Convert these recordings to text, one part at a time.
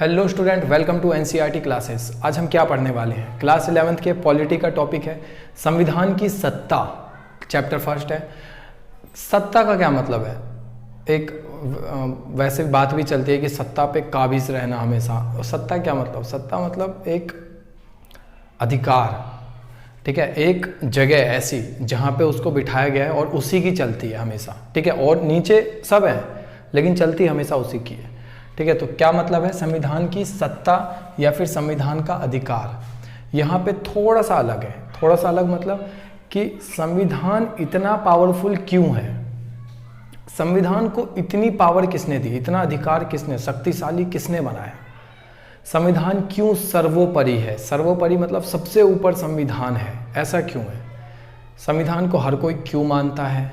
Hello student, welcome to NCERT classes. आज हम क्या पढ़ने वाले हैं? क्लास 11th के पॉलिटी का टॉपिक है संविधान की सत्ता। चैप्टर फर्स्ट है। सत्ता का क्या मतलब है? एक वैसे बात भी चलती है कि सत्ता पे काबिज रहना हमेशा। सत्ता क्या मतलब? सत्ता मतलब एक अधिकार, ठीक है, एक जगह ऐसी जहाँ पे उसको बिठाया गया है और उसी की चलती है हमेशा, ठीक है, और नीचे सब है लेकिन चलती हमेशा उसी की है, ठीक है। तो क्या मतलब है संविधान की सत्ता या फिर संविधान का अधिकार? यहाँ पे थोड़ा सा अलग है। थोड़ा सा अलग मतलब कि संविधान इतना पावरफुल क्यों है, संविधान को इतनी पावर किसने दी, इतना अधिकार किसने, शक्तिशाली किसने बनाया, संविधान क्यों सर्वोपरि है। सर्वोपरि मतलब सबसे ऊपर संविधान है, ऐसा क्यों है? संविधान को हर कोई क्यों मानता है?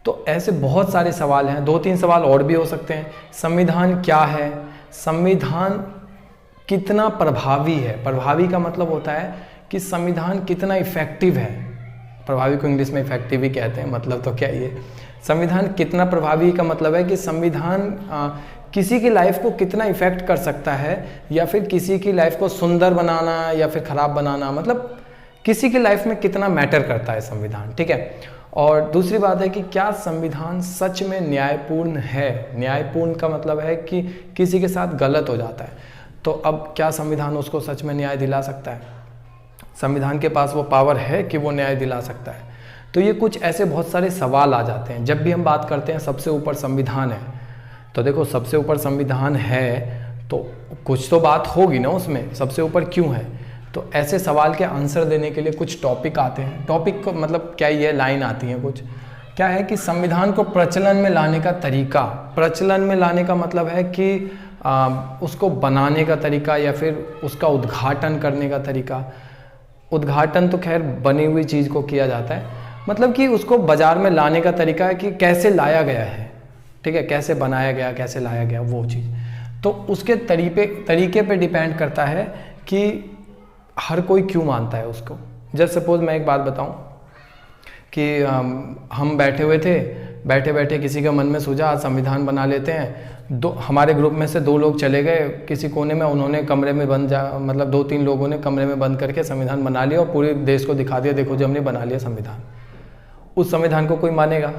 तो ऐसे बहुत सारे सवाल हैं। 2-3 सवाल और भी हो सकते हैं। संविधान क्या है? संविधान कितना प्रभावी है? प्रभावी का मतलब होता है कि संविधान कितना इफेक्टिव है। प्रभावी को इंग्लिश में इफेक्टिव ही कहते हैं, मतलब तो क्या ये संविधान कितना प्रभावी का मतलब है कि संविधान किसी की लाइफ को कितना इफेक्ट कर सकता है, या फिर किसी की लाइफ को सुंदर बनाना या फिर खराब बनाना, मतलब किसी की लाइफ में कितना मैटर करता है संविधान, ठीक है। और दूसरी बात है कि क्या संविधान सच में न्यायपूर्ण है? न्यायपूर्ण का मतलब है कि किसी के साथ गलत हो जाता है तो अब क्या संविधान उसको सच में न्याय दिला सकता है? संविधान के पास वो पावर है कि वो न्याय दिला सकता है? तो ये कुछ ऐसे बहुत सारे सवाल आ जाते हैं जब भी हम बात करते हैं सबसे ऊपर संविधान है। तो देखो, सबसे ऊपर संविधान है तो कुछ तो बात होगी ना उसमें, सबसे ऊपर क्यों है? तो ऐसे सवाल के आंसर देने के लिए कुछ टॉपिक आते हैं। टॉपिक को मतलब क्या, ये लाइन आती है कुछ, क्या है कि संविधान को प्रचलन में लाने का तरीका। प्रचलन में लाने का मतलब है कि उसको बनाने का तरीका या फिर उसका उद्घाटन करने का तरीका। उद्घाटन तो खैर बनी हुई चीज़ को किया जाता है, मतलब कि उसको बाजार में लाने का तरीका है कि कैसे लाया गया है, ठीक है, कैसे बनाया गया, कैसे लाया गया वो चीज़। तो उसके तरीके पे डिपेंड करता है कि हर कोई क्यों मानता है उसको। जैसे सपोज मैं एक बात बताऊं कि हम बैठे हुए थे, बैठे बैठे किसी के मन में सूझा आज संविधान बना लेते हैं। हमारे ग्रुप में से 2 लोग चले गए किसी कोने में, उन्होंने कमरे में मतलब 2-3 लोगों ने कमरे में बंद करके संविधान बना लिया और पूरे देश को दिखा दिया, देखो जी हमने बना लिया संविधान। उस संविधान को कोई मानेगा?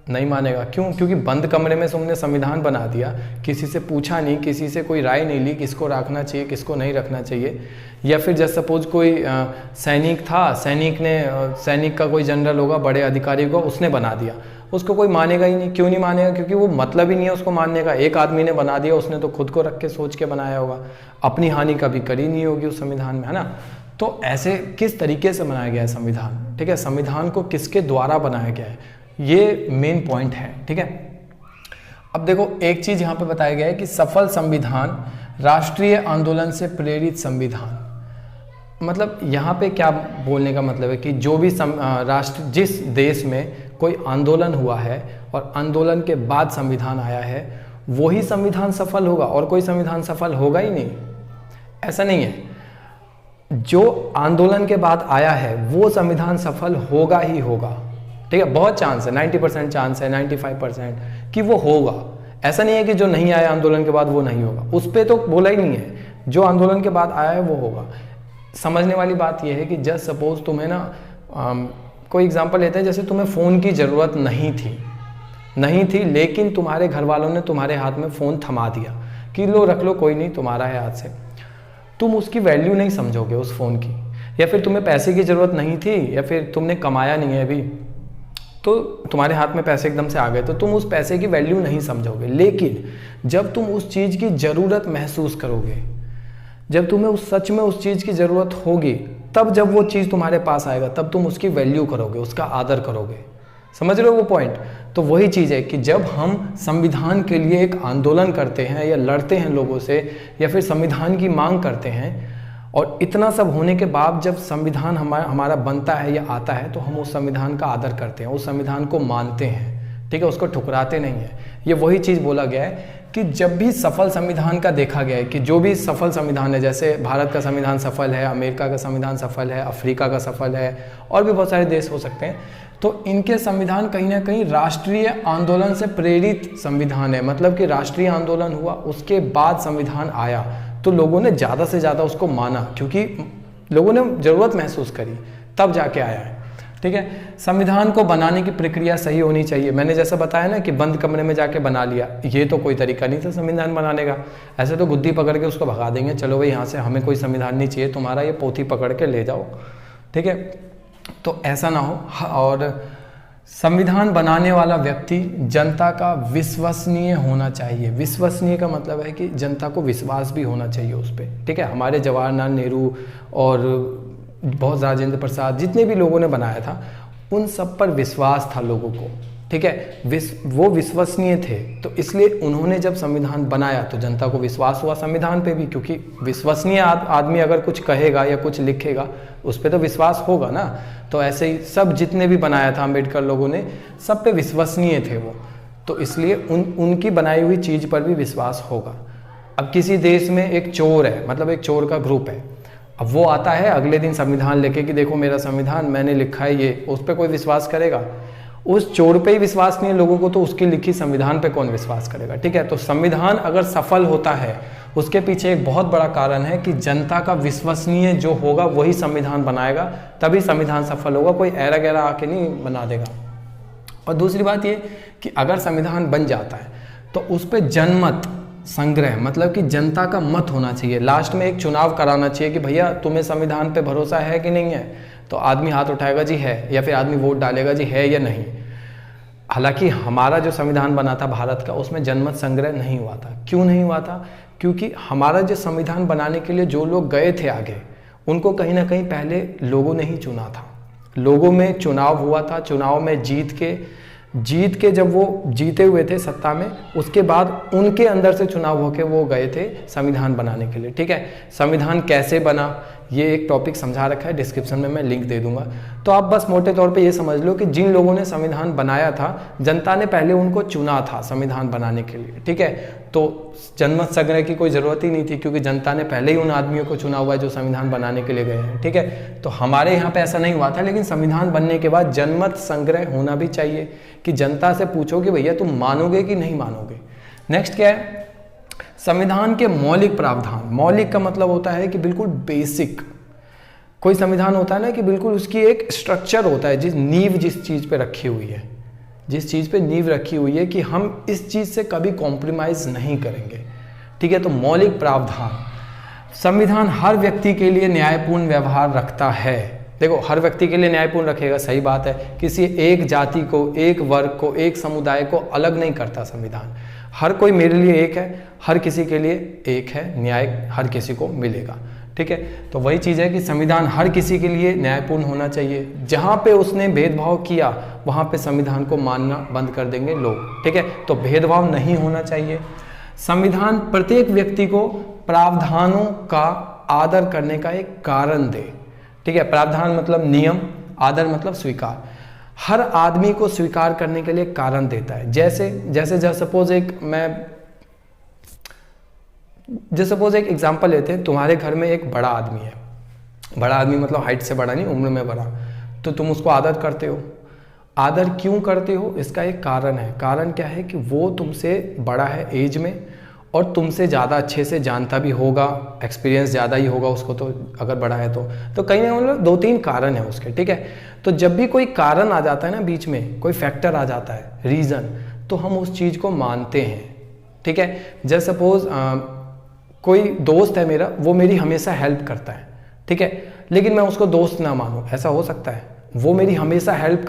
नहीं मानेगा। क्यों? क्योंकि बंद कमरे में तुमने संविधान बना दिया, किसी से पूछा नहीं, किसी से कोई राय नहीं ली किसको रखना चाहिए किसको नहीं रखना चाहिए। या फिर जैसे सपोज कोई सैनिक था, सैनिक का कोई जनरल होगा, बड़े अधिकारी होगा, उसने बना दिया, उसको कोई मानेगा ही नहीं। क्यों नहीं मानेगा? क्योंकि वो मतलब ही नहीं है उसको मानने का। एक आदमी ने बना दिया, उसने तो खुद को रख के सोच के बनाया होगा, अपनी हानि कभी करी नहीं होगी उस संविधान में, है ना। तो ऐसे किस तरीके से बनाया गया है संविधान, ठीक है, संविधान को किसके द्वारा बनाया गया है, ये मेन पॉइंट है, ठीक है। अब देखो, एक चीज यहाँ पे बताया गया है कि सफल संविधान राष्ट्रीय आंदोलन से प्रेरित संविधान। मतलब यहाँ पे क्या बोलने का मतलब है कि जो भी जिस देश में कोई आंदोलन हुआ है और आंदोलन के बाद संविधान आया है, वही संविधान सफल होगा और कोई संविधान सफल होगा ही नहीं, ऐसा नहीं है। जो आंदोलन के बाद आया है वो संविधान सफल होगा ही होगा, ठीक है। बहुत चांस है, 90% चांस है, 95% कि वो होगा। ऐसा नहीं है कि जो नहीं आया आंदोलन के बाद वो नहीं होगा, उस पर तो बोला ही नहीं है। जो आंदोलन के बाद आया है वो होगा। समझने वाली बात यह है कि जस्ट सपोज तुम्हें ना कोई एग्जांपल लेते हैं, जैसे तुम्हें फ़ोन की ज़रूरत नहीं थी लेकिन तुम्हारे घर वालों ने तुम्हारे हाथ में फ़ोन थमा दिया कि लो रख लो, कोई नहीं, तुम्हारा है हाथ से। तुम उसकी वैल्यू नहीं समझोगे उस फ़ोन की। या फिर तुम्हें पैसे की ज़रूरत नहीं थी या फिर तुमने कमाया नहीं है अभी, तो तुम्हारे हाथ में पैसे एकदम से आ गए तो तुम उस पैसे की वैल्यू नहीं समझोगे। लेकिन जब तुम उस चीज़ की ज़रूरत महसूस करोगे, जब तुम्हें सच में उस चीज़ की ज़रूरत होगी, तब जब वो चीज़ तुम्हारे पास आएगा तब तुम उसकी वैल्यू करोगे, उसका आदर करोगे। समझ रहे हो वो पॉइंट? तो वही चीज़ है कि जब हम संविधान के लिए एक आंदोलन करते हैं या लड़ते हैं लोगों से या फिर संविधान की मांग करते हैं, और इतना सब होने के बाद जब संविधान हमारा बनता है या आता है, तो हम उस संविधान का आदर करते हैं, उस संविधान को मानते हैं, ठीक है, उसको ठुकराते नहीं है। ये वही चीज़ बोला गया है कि जब भी सफल संविधान का देखा गया है कि जो भी सफल संविधान है, जैसे भारत का संविधान सफल है, अमेरिका का संविधान सफल है, अफ्रीका का सफल है, और भी बहुत सारे देश हो सकते हैं, तो इनके संविधान कहीं ना कहीं राष्ट्रीय आंदोलन से प्रेरित संविधान है, मतलब कि राष्ट्रीय आंदोलन हुआ उसके बाद संविधान आया, तो लोगों ने ज़्यादा से ज़्यादा उसको माना, क्योंकि लोगों ने ज़रूरत महसूस करी, तब जाके आया है। ठीक है, संविधान को बनाने की प्रक्रिया सही होनी चाहिए। मैंने जैसा बताया ना कि बंद कमरे में जाके बना लिया, ये तो कोई तरीका नहीं था संविधान बनाने का। ऐसे तो गुद्दी पकड़ के उसको भगा देंगे, चलो भाई यहाँ से, हमें कोई संविधान नहीं चाहिए तुम्हारा, ये पोथी पकड़ के ले जाओ। ठीक है, तो ऐसा ना हो। और संविधान बनाने वाला व्यक्ति जनता का विश्वसनीय होना चाहिए। विश्वसनीय का मतलब है कि जनता को विश्वास भी होना चाहिए उस पर। ठीक है, हमारे जवाहरलाल नेहरू और बहुत राजेंद्र प्रसाद, जितने भी लोगों ने बनाया था, उन सब पर विश्वास था लोगों को। ठीक है, वो विश्वसनीय थे, तो इसलिए उन्होंने जब संविधान बनाया तो जनता को विश्वास हुआ संविधान पे भी, क्योंकि विश्वसनीय आदमी अगर कुछ कहेगा या कुछ लिखेगा उस पर तो विश्वास होगा ना। तो ऐसे ही सब जितने भी बनाया था अम्बेडकर लोगों ने, सब पे विश्वसनीय थे वो, तो इसलिए उनकी बनाई हुई चीज़ पर भी विश्वास होगा। अब किसी देश में एक चोर है, मतलब एक चोर का ग्रुप है, अब वो आता है अगले दिन संविधान लेके कि देखो मेरा संविधान, मैंने लिखा है ये, उस पर कोई विश्वास करेगा? उस चोर पे ही विश्वास नहीं है लोगों को, तो उसकी लिखी संविधान पे कौन विश्वास करेगा? ठीक है, तो संविधान अगर सफल होता है उसके पीछे एक बहुत बड़ा कारण है कि जनता का विश्वसनीय जो होगा वही संविधान बनाएगा, तभी संविधान सफल होगा, कोई ऐरा गैरा आके नहीं बना देगा। और दूसरी बात ये कि अगर संविधान बन जाता है तो उस पर जनमत संग्रह, मतलब कि जनता का मत होना चाहिए। लास्ट में एक चुनाव कराना चाहिए कि भैया तुम्हें संविधान पे भरोसा है कि नहीं है, तो आदमी हाथ उठाएगा जी है, या फिर आदमी वोट डालेगा जी है या नहीं। हालांकि हमारा जो संविधान बना था भारत का, उसमें जनमत संग्रह नहीं हुआ था। क्यों नहीं हुआ था? क्योंकि हमारा जो संविधान बनाने के लिए जो लोग गए थे आगे, उनको कहीं ना कहीं पहले लोगों ने ही चुना था। लोगों में चुनाव हुआ था, चुनाव में जीत के जब वो जीते हुए थे सत्ता में, उसके बाद उनके अंदर से चुनाव होके वो गए थे संविधान बनाने के लिए। ठीक है, संविधान कैसे बना ये एक टॉपिक समझा रखा है, डिस्क्रिप्शन में मैं लिंक दे दूंगा। तो आप बस मोटे तौर पे ये समझ लो कि जिन लोगों ने संविधान बनाया था, जनता ने पहले उनको चुना था संविधान बनाने के लिए। ठीक है, तो जनमत संग्रह की कोई ज़रूरत ही नहीं थी, क्योंकि जनता ने पहले ही उन आदमियों को चुना हुआ है जो संविधान बनाने के लिए गए हैं। ठीक है, तो हमारे यहाँ पे ऐसा नहीं हुआ था, लेकिन संविधान बनने के बाद जनमत संग्रह होना भी चाहिए कि जनता से पूछो कि भैया तुम मानोगे कि नहीं मानोगे। नेक्स्ट क्या है? संविधान के मौलिक प्रावधान। मौलिक का मतलब होता है कि बिल्कुल बेसिक। कोई संविधान होता है ना कि बिल्कुल उसकी एक स्ट्रक्चर होता है, जिस चीज़ पे रखी हुई है, जिस चीज़ पे नींव रखी हुई है कि हम इस चीज़ से कभी कॉम्प्रोमाइज़ नहीं करेंगे। ठीक है, तो मौलिक प्रावधान। संविधान हर व्यक्ति के लिए न्यायपूर्ण व्यवहार रखता है। देखो, हर व्यक्ति के लिए न्यायपूर्ण रखेगा, सही बात है। किसी एक जाति को, एक वर्ग को, एक समुदाय को अलग नहीं करता संविधान। हर कोई मेरे लिए एक है, हर किसी के लिए एक है, न्याय हर किसी को मिलेगा। ठीक है, तो वही चीज़ है कि संविधान हर किसी के लिए न्यायपूर्ण होना चाहिए। जहाँ पे उसने भेदभाव किया वहाँ पे संविधान को मानना बंद कर देंगे लोग। ठीक है, तो भेदभाव नहीं होना चाहिए। संविधान प्रत्येक व्यक्ति को प्रावधानों का आदर करने का एक कारण दे। ठीक है, प्रावधान मतलब नियम, आदर मतलब स्वीकार। हर आदमी को स्वीकार करने के लिए कारण देता है। जैसे सपोज एक एग्जांपल लेते हैं। तुम्हारे घर में एक बड़ा आदमी है, बड़ा आदमी मतलब हाइट से बड़ा नहीं, उम्र में बड़ा, तो तुम उसको आदर करते हो। आदर क्यों करते हो? इसका एक कारण है। कारण क्या है कि वो तुमसे बड़ा है एज में और तुमसे ज़्यादा अच्छे से जानता भी होगा, एक्सपीरियंस ज़्यादा ही होगा उसको, तो अगर बड़ा है तो कहीं ना मतलब 2-3 कारण है उसके। ठीक है, तो जब भी कोई कारण आ जाता है ना, बीच में कोई फैक्टर आ जाता है, रीज़न, तो हम उस चीज़ को मानते हैं। ठीक है, जैसे सपोज कोई दोस्त है मेरा, वो मेरी हमेशा हेल्प करता है। ठीक है, लेकिन मैं उसको दोस्त ना मानूं, ऐसा हो सकता है? वो मेरी हमेशा हेल्प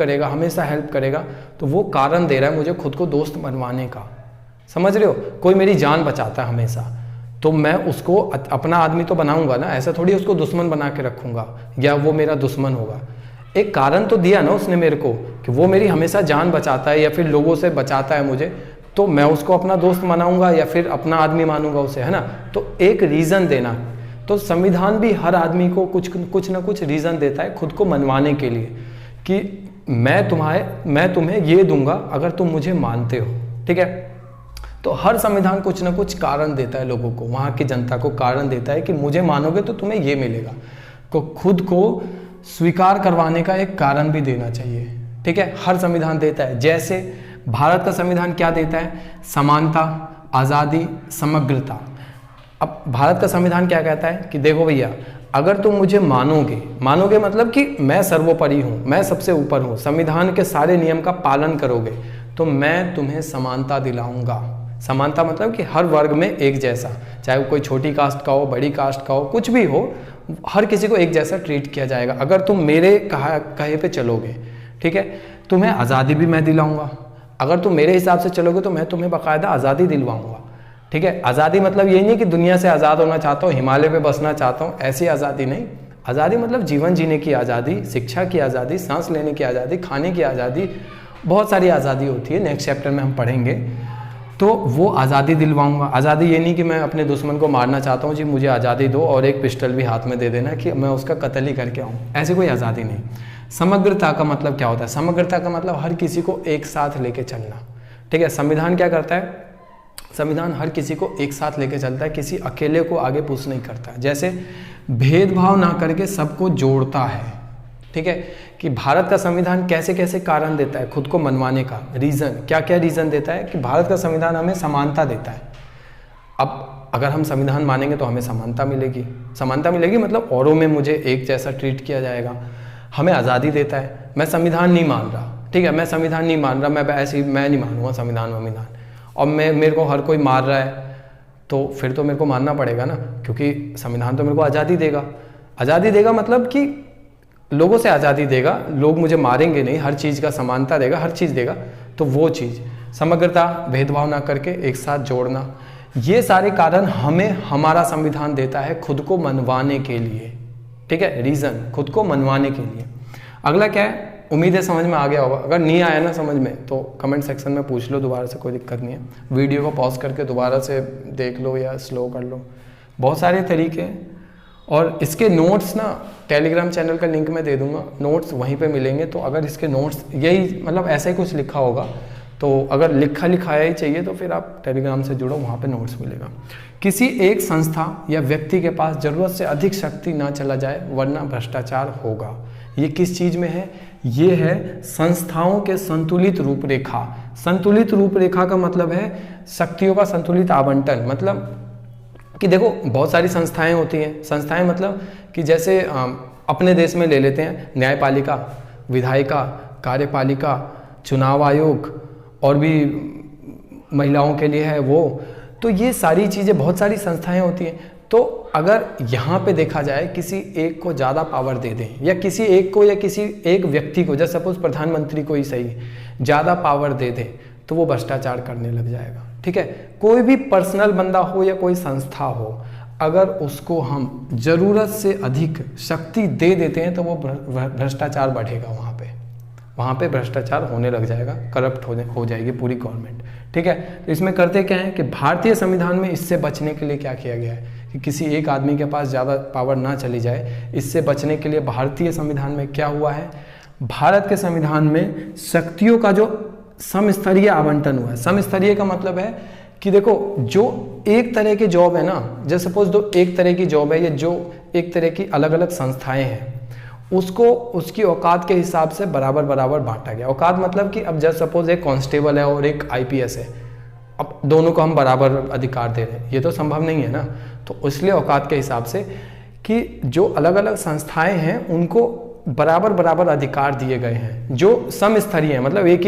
करेगा, तो वो कारण दे रहा है मुझे खुद को दोस्त बनवाने का। समझ रहे हो? कोई मेरी जान बचाता है हमेशा, तो मैं उसको अपना आदमी तो बनाऊंगा ना, ऐसा थोड़ी उसको दुश्मन बना के रखूंगा या वो मेरा दुश्मन होगा। एक कारण तो दिया ना उसने मेरे को कि वो मेरी हमेशा जान बचाता है या फिर लोगों से बचाता है मुझे, तो मैं उसको अपना दोस्त मानूंगा या फिर अपना आदमी मानूंगा उसे, है ना? तो एक रीज़न देना। तो संविधान भी हर आदमी को कुछ ना कुछ रीज़न देता है खुद को मनवाने के लिए कि मैं तुम्हें ये दूंगा अगर तुम मुझे मानते हो। ठीक है, तो हर संविधान कुछ ना कुछ कारण देता है लोगों को, वहाँ की जनता को कारण देता है कि मुझे मानोगे तो तुम्हें ये मिलेगा। को खुद को स्वीकार करवाने का एक कारण भी देना चाहिए। ठीक है, हर संविधान देता है। जैसे भारत का संविधान क्या देता है? समानता, आज़ादी, समग्रता। अब भारत का संविधान क्या कहता है कि देखो भैया, अगर तुम मुझे मानोगे मतलब कि मैं सर्वोपरि हूँ, मैं सबसे ऊपर हूँ, संविधान के सारे नियम का पालन करोगे, तो मैं तुम्हें समानता दिलाऊंगा। समानता मतलब कि हर वर्ग में एक जैसा, चाहे वो कोई छोटी कास्ट का हो, बड़ी कास्ट का हो, कुछ भी हो, हर किसी को एक जैसा ट्रीट किया जाएगा अगर तुम मेरे कहे पे चलोगे। ठीक है, तुम्हें आज़ादी भी मैं दिलाऊंगा। अगर तुम मेरे हिसाब से चलोगे तो मैं तुम्हें बाकायदा आज़ादी दिलवाऊंगा। ठीक है, आज़ादी मतलब ये नहीं कि दुनिया से आज़ाद होना चाहता हूँ, हिमालय पे बसना चाहता हूँ, ऐसी आज़ादी नहीं। आज़ादी मतलब जीवन जीने की आज़ादी, शिक्षा की आज़ादी, सांस लेने की आज़ादी, खाने की आज़ादी, बहुत सारी आज़ादी होती है, नेक्स्ट चैप्टर में हम पढ़ेंगे। तो वो आज़ादी दिलवाऊंगा। आज़ादी ये नहीं कि मैं अपने दुश्मन को मारना चाहता हूँ, जी मुझे आज़ादी दो और एक पिस्टल भी हाथ में दे देना कि मैं उसका कत्ल ही करके आऊँ, ऐसी कोई आज़ादी नहीं। समग्रता का मतलब क्या होता है? समग्रता का मतलब हर किसी को एक साथ लेके चलना। ठीक है, संविधान क्या करता है? संविधान हर किसी को एक साथ लेके चलता है, किसी अकेले को आगे पुश नहीं करता। जैसे भेदभाव ना करके सबको जोड़ता है। ठीक है, कि भारत का संविधान कैसे कैसे कारण देता है खुद को मनवाने का, रीज़न क्या क्या रीज़न देता है कि भारत का संविधान हमें समानता देता है। अब अगर हम संविधान मानेंगे तो हमें समानता मिलेगी। समानता मिलेगी मतलब औरों में मुझे एक जैसा ट्रीट किया जाएगा। हमें आज़ादी देता है। मैं संविधान नहीं मान रहा, ठीक है, मैं संविधान नहीं मान रहा, मैं नहीं मानूंगा संविधान, और मेरे को हर कोई मार रहा है, तो फिर तो मेरे को मानना पड़ेगा ना, क्योंकि संविधान तो मेरे को आज़ादी देगा। आज़ादी देगा मतलब कि लोगों से आज़ादी देगा, लोग मुझे मारेंगे नहीं, हर चीज़ का समानता देगा, हर चीज़ देगा। तो वो चीज़ समग्रता, भेदभाव ना करके एक साथ जोड़ना, ये सारे कारण हमें हमारा संविधान देता है खुद को मनवाने के लिए। ठीक है, रीज़न खुद को मनवाने के लिए। अगला क्या है? उम्मीद है समझ में आ गया होगा। अगर नहीं आया ना समझ में तो कमेंट सेक्शन में पूछ लो दोबारा से, कोई दिक्कत नहीं है। वीडियो को पॉज करके दोबारा से देख लो या स्लो कर लो, बहुत सारे तरीके हैं। और इसके नोट्स ना टेलीग्राम चैनल का लिंक मैं दे दूंगा, नोट्स वहीं पे मिलेंगे। तो अगर इसके नोट्स यही मतलब ऐसा ही कुछ लिखा होगा, तो अगर लिखाया ही चाहिए तो फिर आप टेलीग्राम से जुड़ो, वहाँ पे नोट्स मिलेगा। किसी एक संस्था या व्यक्ति के पास ज़रूरत से अधिक शक्ति ना चला जाए वरना भ्रष्टाचार होगा। ये किस चीज़ में है? ये है संस्थाओं के संतुलित रूपरेखा। संतुलित रूपरेखा का मतलब है शक्तियों का संतुलित आवंटन। मतलब कि देखो बहुत सारी संस्थाएं होती हैं। संस्थाएं मतलब कि जैसे अपने देश में ले लेते हैं न्यायपालिका, विधायिका, कार्यपालिका, चुनाव आयोग, और भी महिलाओं के लिए है वो। तो ये सारी चीज़ें, बहुत सारी संस्थाएं होती हैं। तो अगर यहाँ पे देखा जाए किसी एक को ज़्यादा पावर दे दें, या किसी एक को या किसी एक व्यक्ति को, जैसे सपोज प्रधानमंत्री को ही सही ज़्यादा पावर दे दें, तो वो भ्रष्टाचार करने लग जाएगा। ठीक है, कोई भी पर्सनल बंदा हो या कोई संस्था हो, अगर उसको हम ज़रूरत से अधिक शक्ति दे देते हैं तो वो भ्रष्टाचार बढ़ेगा। वहाँ पे भ्रष्टाचार होने लग जाएगा, करप्ट हो जाएगी पूरी गवर्नमेंट। ठीक है, तो इसमें करते क्या है कि भारतीय संविधान में इससे बचने के लिए क्या किया गया है कि किसी एक आदमी के पास ज़्यादा पावर ना चली जाए, इससे बचने के लिए भारतीय संविधान में क्या हुआ है? भारत के संविधान में शक्तियों का जो समस्तरीय आवंटन हुआ है। समस्तरीय का मतलब है कि देखो जो एक तरह की जॉब है ना, जैसे सपोज दो एक तरह की जॉब है, या जो एक तरह की अलग अलग संस्थाएं हैं, उसको उसकी औकात के हिसाब से बराबर बराबर बांटा गया। औकात मतलब कि अब जैसे सपोज एक कांस्टेबल है और एक आईपीएस है, अब दोनों को हम बराबर अधिकार दे रहे हैं, ये तो संभव नहीं है ना। तो इसलिए औकात के हिसाब से कि जो अलग अलग संस्थाएं हैं उनको बराबर बराबर अधिकार दिए गए हैं। जो समस्तरीय है मतलब एक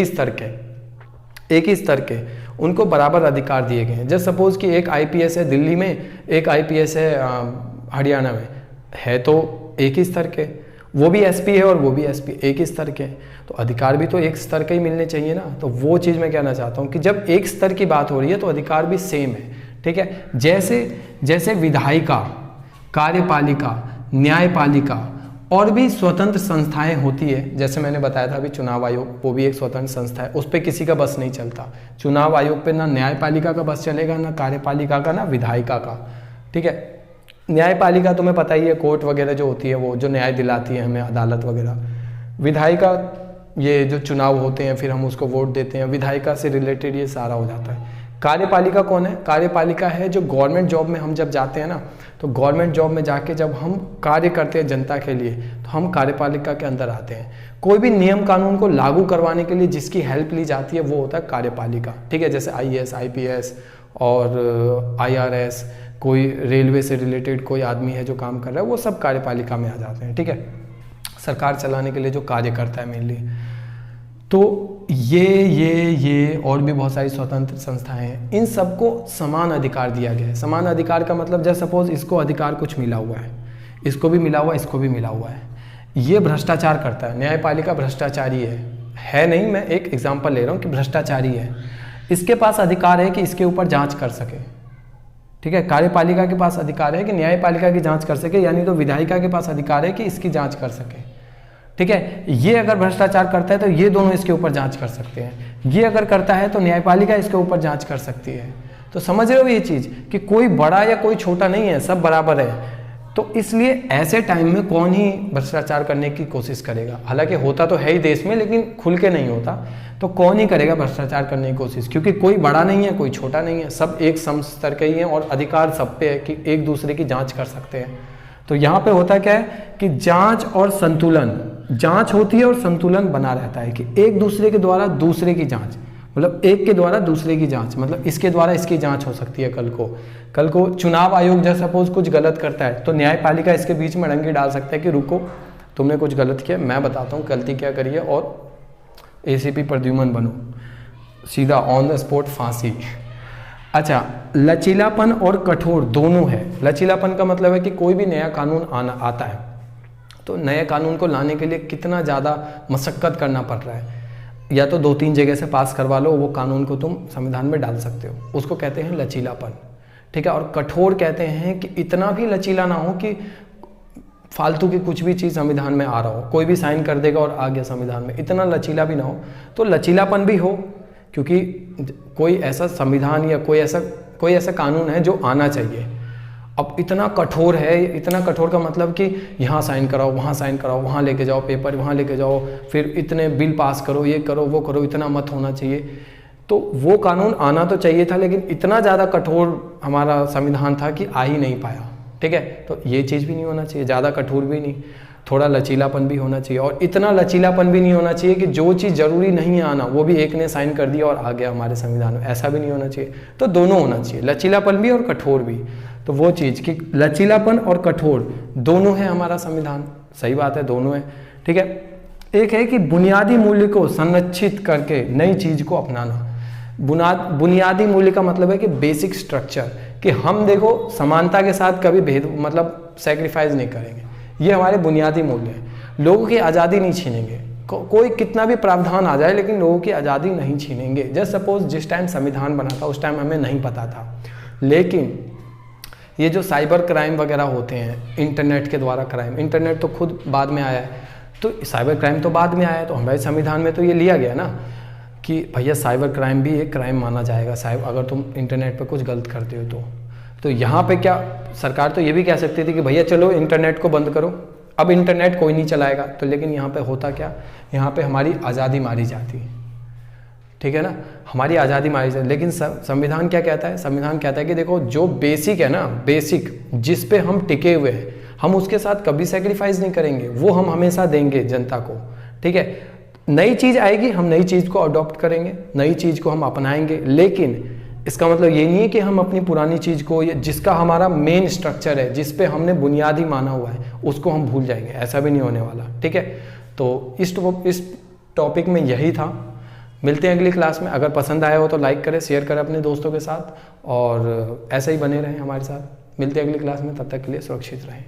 ही स्तर के उनको बराबर अधिकार दिए गए हैं। जैसे सपोज कि एक आईपीएस है दिल्ली में, एक आईपीएस है हरियाणा में, है तो एक ही स्तर के, वो भी एसपी है और वो भी एसपी, एक ही स्तर के, तो अधिकार भी तो एक स्तर के ही मिलने चाहिए ना। तो वो चीज़ मैं कहना चाहता हूँ कि जब एक स्तर की बात हो रही है तो अधिकार भी सेम है। ठीक है, जैसे विधायिका, कार्यपालिका, न्यायपालिका और भी स्वतंत्र संस्थाएं होती है। जैसे मैंने बताया था अभी चुनाव आयोग, वो भी एक स्वतंत्र संस्था है, उस पर किसी का बस नहीं चलता। चुनाव आयोग पे ना न्यायपालिका का बस चलेगा, ना कार्यपालिका का, ना विधायिका का। ठीक है, न्यायपालिका तुम्हें पता ही है, कोर्ट वगैरह जो होती है वो जो न्याय दिलाती है हमें, अदालत वगैरह। विधायिका ये जो चुनाव होते हैं फिर हम उसको वोट देते हैं, विधायिका से रिलेटेड ये सारा हो जाता है। कार्यपालिका कौन है? कार्यपालिका है जो गवर्नमेंट जॉब में हम जब जाते हैं ना, तो गवर्नमेंट जॉब में जाके जब हम कार्य करते हैं जनता के लिए, तो हम कार्यपालिका के अंदर आते हैं। कोई भी नियम कानून को लागू करवाने के लिए जिसकी हेल्प ली जाती है वो होता है कार्यपालिका, ठीक है। जैसे IAS, IPS और IRS, कोई रेलवे से रिलेटेड कोई आदमी है जो काम कर रहा है, वो सब कार्यपालिका में आ जाते हैं, ठीक है। सरकार चलाने के लिए जो कार्य करता है मेनली। तो ये और भी बहुत सारी स्वतंत्र संस्थाएं हैं, इन सबको समान अधिकार दिया गया है। समान अधिकार का मतलब जैसे सपोज इसको अधिकार कुछ मिला हुआ है, इसको भी मिला हुआ है, इसको भी मिला हुआ है, ये भ्रष्टाचार करता है, न्यायपालिका भ्रष्टाचारी है नहीं, मैं एक एग्जांपल ले रहा हूँ कि भ्रष्टाचारी है, इसके पास अधिकार है कि इसके ऊपर जांच कर सके, ठीक है। कार्यपालिका के पास अधिकार है कि न्यायपालिका की जांच कर सके, यानी तो विधायिका के पास अधिकार है कि इसकी जांच कर सके, ठीक है। ये अगर भ्रष्टाचार करता है तो ये दोनों इसके ऊपर जांच कर सकते हैं, ये अगर करता है तो न्यायपालिका इसके ऊपर जांच कर सकती है। तो समझ रहे हो ये चीज़ कि कोई बड़ा या कोई छोटा नहीं है, सब बराबर है। तो इसलिए ऐसे टाइम में कौन ही भ्रष्टाचार करने की कोशिश करेगा? हालांकि होता तो है ही देश में, लेकिन खुल के नहीं होता। तो कौन ही करेगा भ्रष्टाचार करने की कोशिश? क्योंकि कोई बड़ा नहीं है, कोई छोटा नहीं है, सब एक सम स्तर के ही हैं और अधिकार सब पे है कि एक दूसरे की जांच कर सकते हैं। तो यहाँ पे होता क्या है कि जांच और संतुलन, जांच होती है और संतुलन बना रहता है कि एक दूसरे के द्वारा दूसरे की जांच, मतलब एक के द्वारा दूसरे की जांच, मतलब इसके द्वारा इसकी जांच हो सकती है। कल को चुनाव आयोग जैसे सपोज कुछ गलत करता है तो न्यायपालिका इसके बीच में डंगी डाल सकता है कि रुको, तुमने कुछ गलत किया, मैं बताता हूँ गलती क्या करिए और ACP प्रद्युमन बनो, सीधा ऑन द स्पॉट फांसी। अच्छा, लचीलापन और कठोर दोनों है। लचीलापन का मतलब है कि कोई भी नया कानून आता है तो नए कानून को लाने के लिए कितना ज़्यादा मशक्क़त करना पड़ रहा है, या तो 2-3 जगह से पास करवा लो, वो कानून को तुम संविधान में डाल सकते हो, उसको कहते हैं लचीलापन, ठीक है। और कठोर कहते हैं कि इतना भी लचीला ना हो कि फालतू की कुछ भी चीज़ संविधान में आ रहा हो, कोई भी साइन कर देगा और आ गया संविधान में, इतना लचीला भी ना हो। तो लचीलापन भी हो, क्योंकि कोई ऐसा संविधान या कोई ऐसा कानून है जो आना चाहिए। अब इतना कठोर है, इतना कठोर का मतलब कि यहाँ साइन कराओ, वहाँ साइन कराओ, वहाँ लेके जाओ पेपर, वहाँ लेके जाओ, फिर इतने बिल पास करो, ये करो, वो करो, इतना मत होना चाहिए। तो वो कानून आना तो चाहिए था, लेकिन इतना ज़्यादा कठोर हमारा संविधान था कि आ ही नहीं पाया, ठीक है। तो ये चीज़ भी नहीं होना चाहिए, ज़्यादा कठोर भी नहीं, थोड़ा लचीलापन भी होना चाहिए। और इतना लचीलापन भी नहीं होना चाहिए कि जो चीज़ ज़रूरी नहीं आना वो भी एक ने साइन कर दिया और आ गया हमारे संविधान में, ऐसा भी नहीं होना चाहिए। तो दोनों होना चाहिए, लचीलापन भी और कठोर भी। तो वो चीज़ कि लचीलापन और कठोर दोनों है हमारा संविधान, सही बात है, दोनों है, ठीक है। एक है कि बुनियादी मूल्य को संरक्षित करके नई चीज़ को अपनाना। बुनियादी मूल्य का मतलब है कि बेसिक स्ट्रक्चर, कि हम देखो समानता के साथ कभी भेद मतलब सेक्रीफाइस नहीं करेंगे, ये हमारे बुनियादी मूल्य हैं। लोगों की आज़ादी नहीं छीनेंगे, कोई कितना भी प्रावधान आ जाए लेकिन लोगों की आज़ादी नहीं छीनेंगे। जैसे सपोज जिस टाइम संविधान बना था उस टाइम हमें नहीं पता था, लेकिन ये जो साइबर क्राइम वगैरह होते हैं, इंटरनेट के द्वारा क्राइम, इंटरनेट तो खुद बाद में आया है, तो साइबर क्राइम तो बाद में आया है, तो हमारे संविधान में तो ये लिया गया ना कि भैया साइबर क्राइम भी एक क्राइम माना जाएगा, अगर तुम इंटरनेट पर कुछ गलत करते हो तो यहाँ पे क्या सरकार तो ये भी कह सकती थी कि भैया चलो इंटरनेट को बंद करो, अब इंटरनेट कोई नहीं चलाएगा। तो लेकिन यहाँ पे होता क्या, यहाँ पे हमारी आज़ादी मारी जाती है, ठीक है ना, हमारी आज़ादी मारी जाती। लेकिन संविधान क्या कहता है? संविधान कहता है कि देखो जो बेसिक है ना, बेसिक जिस पे हम टिके हुए हैं, हम उसके साथ कभी सेक्रीफाइस नहीं करेंगे, वो हम हमेशा देंगे जनता को, ठीक है। नई चीज़ आएगी, हम नई चीज़ को अडॉप्ट करेंगे, नई चीज़ को हम अपनाएंगे, लेकिन इसका मतलब ये नहीं है कि हम अपनी पुरानी चीज़ को, जिसका हमारा मेन स्ट्रक्चर है, जिस पे हमने बुनियादी माना हुआ है, उसको हम भूल जाएंगे, ऐसा भी नहीं होने वाला, ठीक है। तो इस टॉपिक में यही था। मिलते हैं अगली क्लास में। अगर पसंद आया हो तो लाइक करें, शेयर करें अपने दोस्तों के साथ, और ऐसे ही बने रहें हमारे साथ। मिलते हैं अगली क्लास में, तब तक के लिए सुरक्षित रहें।